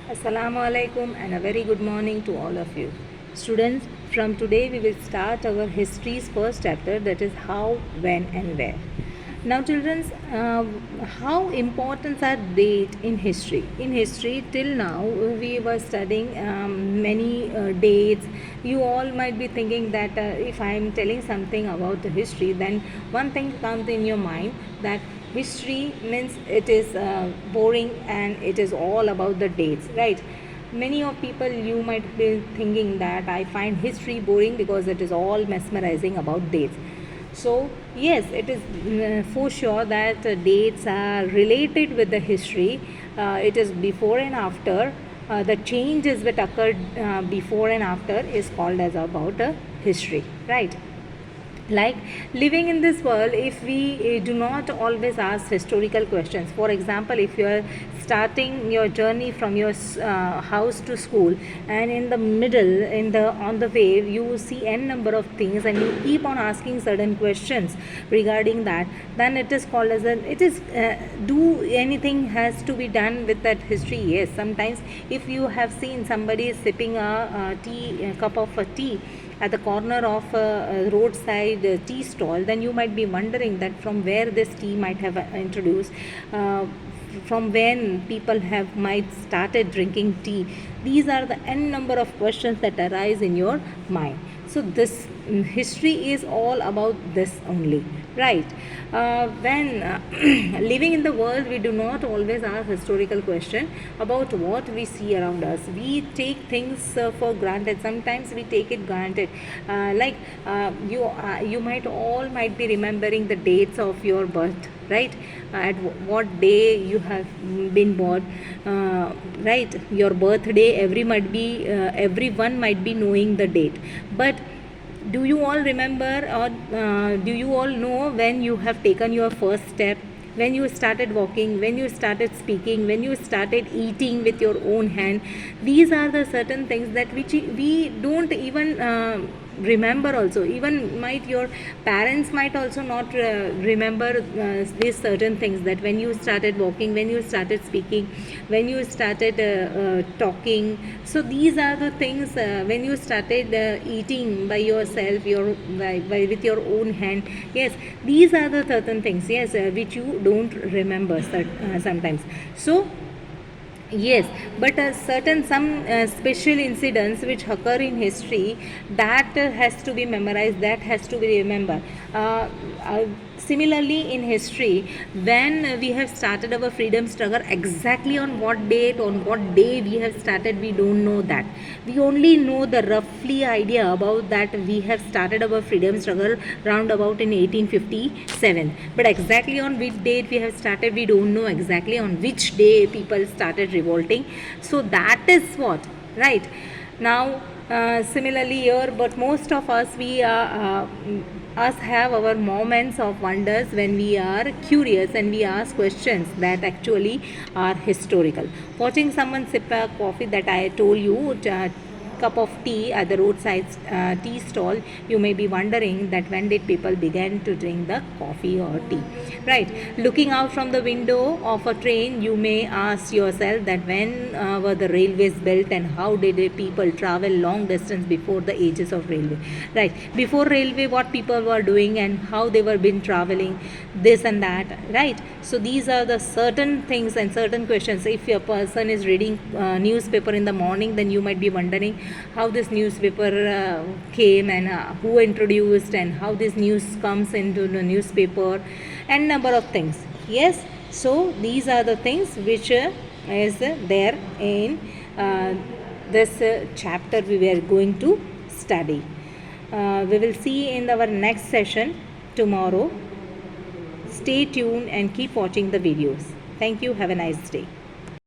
Assalamu alaikum and a very good morning to all of you. Students, from today we will start our history's first chapter, that is how, when and where. Now children, how important are date in history? In history till now we were studying many dates. You all might be thinking that if I am telling something about the history, then one thing comes in your mind that history means it is boring and it is all about the dates, right? Many of people, you might be thinking that I find history boring because it is all mesmerizing about dates. So yes, it is for sure that dates are related with the history. It is before and after. The changes that occurred before and after is called as about a history, right? Like living in this world, if we do not always ask historical questions. For example, if you are starting your journey from your house to school, and in the middle, in the on the way, you see n number of things and you keep on asking certain questions regarding that, then it is called as it is do anything has to be done with that history? Yes, sometimes if you have seen somebody sipping a cup of a tea at the corner of a roadside tea stall, then you might be wondering that from where this tea might have introduced, from when people have might started drinking tea. These are the n number of questions that arise in your mind. So this history is all about this only, right? When living in the world, we do not always ask historical question about what we see around us. We take things for granted. Sometimes we take it granted. You might all might be remembering the dates of your birth, right? At what day you have been born, right? Your birthday, everyone might be knowing the date, but do you all remember, or do you all know when you have taken your first step, when you started walking, when you started speaking, when you started eating with your own hand? These are the certain things that which we don't even remember. Also, even might your parents might also not remember these certain things, that when you started walking, when you started speaking, when you started talking. So these are the things, when you started eating by yourself, with your own hand. Yes, these are the certain things, yes, which you don't remember sometimes. So yes, but certain some special incidents which occur in history, that has to be memorized, that has to be remembered. Similarly, in history, when we have started our freedom struggle, exactly on what date, on what day we have started, we don't know that. We only know the roughly idea about that we have started our freedom struggle round about in 1857. But exactly on which date we have started, we don't know exactly on which day people started revolting. So that is what, right? Now, similarly here, but most of us, we are us have our moments of wonders when we are curious and we ask questions that actually are historical. Watching someone sip a coffee, that I told you, cup of tea at the roadside tea stall, you may be wondering that when did people begin to drink the coffee or tea, right? Looking out from the window of a train, you may ask yourself that when were the railways built and how did people travel long distance before the ages of railway, right? Before railway, what people were doing and how they were been traveling, this and that, right? So these are the certain things and certain questions. If a person is reading newspaper in the morning, then you might be wondering how this newspaper came, and who introduced, and how this news comes into the newspaper, and number of things. Yes, so these are the things which is there in this chapter we were going to study. We will see in our next session tomorrow. Stay tuned and keep watching the videos. Thank you. Have a nice day.